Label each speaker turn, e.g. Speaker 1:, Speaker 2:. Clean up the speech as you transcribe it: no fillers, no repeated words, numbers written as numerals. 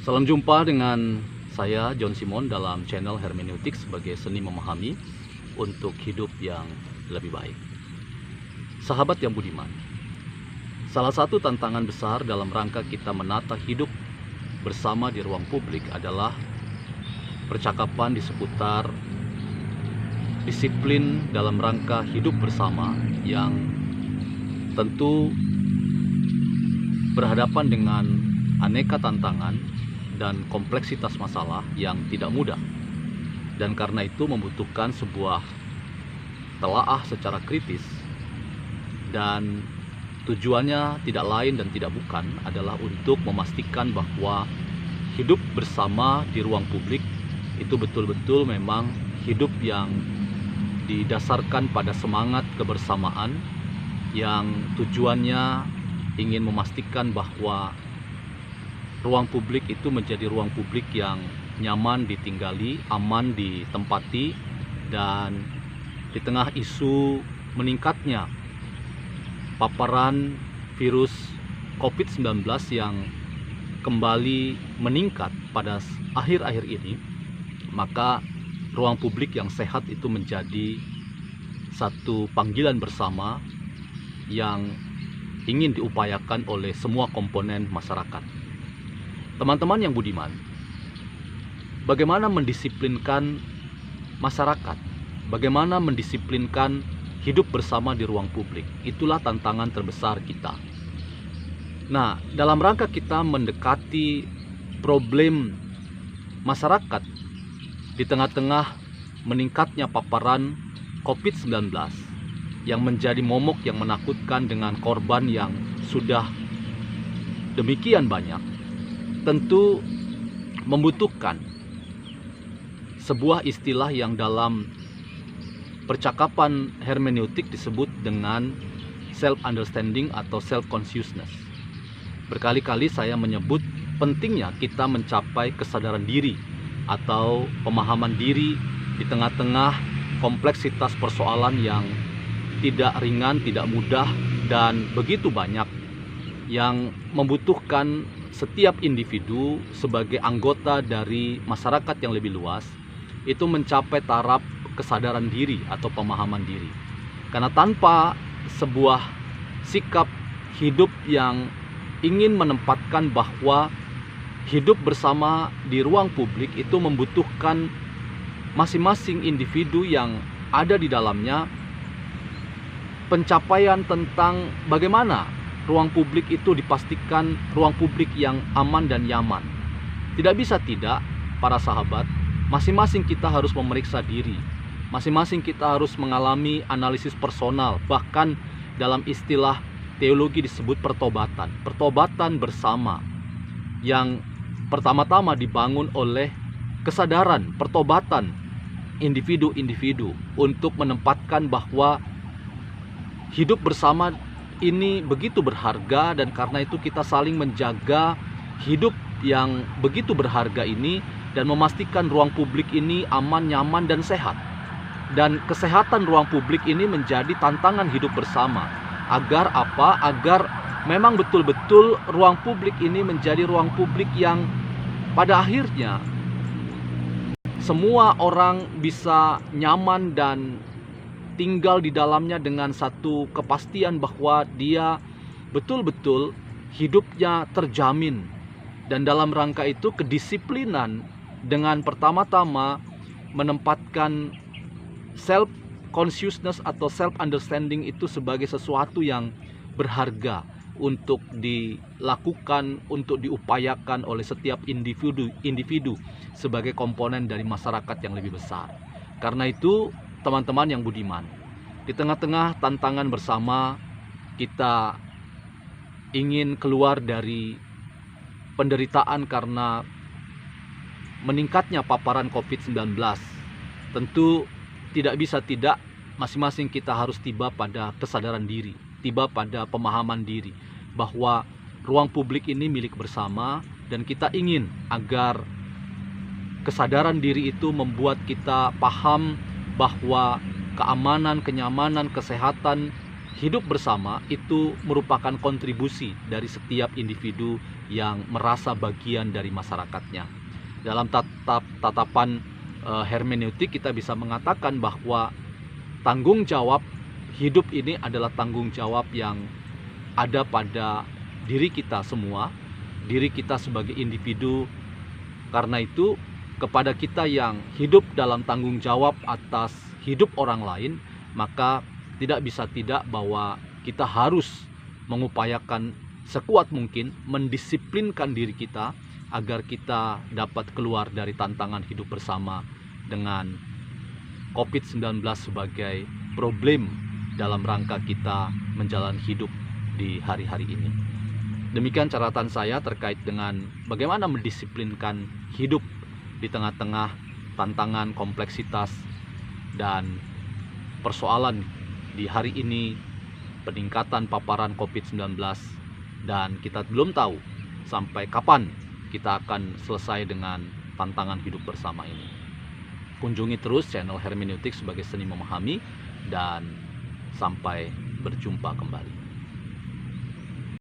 Speaker 1: Salam jumpa dengan saya John Simon dalam channel Hermeneutik sebagai seni memahami untuk hidup yang lebih baik. Sahabat yang budiman, salah satu tantangan besar dalam rangka kita menata hidup bersama di ruang publik adalah percakapan di seputar disiplin dalam rangka hidup bersama yang tentu berhadapan dengan aneka tantangan dan kompleksitas masalah yang tidak mudah, dan karena itu membutuhkan sebuah telaah secara kritis, dan tujuannya tidak lain dan tidak bukan adalah untuk memastikan bahwa hidup bersama di ruang publik itu betul-betul memang hidup yang didasarkan pada semangat kebersamaan yang tujuannya ingin memastikan bahwa ruang publik itu menjadi ruang publik yang nyaman ditinggali, aman ditempati, dan di tengah isu meningkatnya paparan virus COVID-19 yang kembali meningkat pada akhir-akhir ini, maka ruang publik yang sehat itu menjadi satu panggilan bersama yang ingin diupayakan oleh semua komponen masyarakat. Teman-teman yang budiman, bagaimana mendisiplinkan masyarakat? Bagaimana mendisiplinkan hidup bersama di ruang publik? Itulah tantangan terbesar kita. Nah, dalam rangka kita mendekati problem masyarakat di tengah-tengah meningkatnya paparan COVID-19 yang menjadi momok yang menakutkan dengan korban yang sudah demikian banyak, tentu membutuhkan sebuah istilah yang dalam percakapan hermeneutik disebut dengan self-understanding atau self-consciousness. Berkali-kali saya menyebut pentingnya kita mencapai kesadaran diri atau pemahaman diri di tengah-tengah kompleksitas persoalan yang tidak ringan, tidak mudah, dan begitu banyak yang membutuhkan setiap individu sebagai anggota dari masyarakat yang lebih luas itu mencapai taraf kesadaran diri atau pemahaman diri. Karena tanpa sebuah sikap hidup yang ingin menempatkan bahwa hidup bersama di ruang publik itu membutuhkan masing-masing individu yang ada di dalamnya pencapaian tentang bagaimana ruang publik itu dipastikan ruang publik yang aman dan nyaman. Tidak bisa tidak, para sahabat, masing-masing kita harus memeriksa diri. Masing-masing kita harus mengalami analisis personal, bahkan dalam istilah teologi disebut pertobatan. Pertobatan bersama yang pertama-tama dibangun oleh kesadaran, pertobatan individu-individu untuk menempatkan bahwa hidup bersama ini begitu berharga, dan karena itu kita saling menjaga hidup yang begitu berharga ini dan memastikan ruang publik ini aman, nyaman, dan sehat. Dan kesehatan ruang publik ini menjadi tantangan hidup bersama. Agar apa? Agar memang betul-betul ruang publik ini menjadi ruang publik yang pada akhirnya semua orang bisa nyaman dan tinggal di dalamnya dengan satu kepastian bahwa dia betul-betul hidupnya terjamin. Dan dalam rangka itu kedisiplinan dengan pertama-tama menempatkan self-consciousness atau self-understanding itu sebagai sesuatu yang berharga untuk dilakukan, untuk diupayakan oleh setiap individu sebagai komponen dari masyarakat yang lebih besar. Karena itu, teman-teman yang budiman, di tengah-tengah tantangan bersama kita ingin keluar dari penderitaan karena meningkatnya paparan COVID-19, tentu tidak bisa tidak masing-masing kita harus tiba pada kesadaran diri, tiba pada pemahaman diri bahwa ruang publik ini milik bersama, dan kita ingin agar kesadaran diri itu membuat kita paham bahwa keamanan, kenyamanan, kesehatan hidup bersama itu merupakan kontribusi dari setiap individu yang merasa bagian dari masyarakatnya. Dalam tatapan hermeneutik kita bisa mengatakan bahwa tanggung jawab hidup ini adalah tanggung jawab yang ada pada diri kita semua, diri kita sebagai individu. Karena itu, kepada kita yang hidup dalam tanggung jawab atas hidup orang lain, maka tidak bisa tidak bahwa kita harus mengupayakan sekuat mungkin mendisiplinkan diri kita agar kita dapat keluar dari tantangan hidup bersama dengan COVID-19 sebagai problem dalam rangka kita menjalani hidup di hari-hari ini. Demikian catatan saya terkait dengan bagaimana mendisiplinkan hidup di tengah-tengah tantangan, kompleksitas, dan persoalan di hari ini, peningkatan paparan COVID-19, dan kita belum tahu sampai kapan kita akan selesai dengan tantangan hidup bersama ini. Kunjungi terus channel Hermeneutik sebagai seni memahami, dan sampai berjumpa kembali.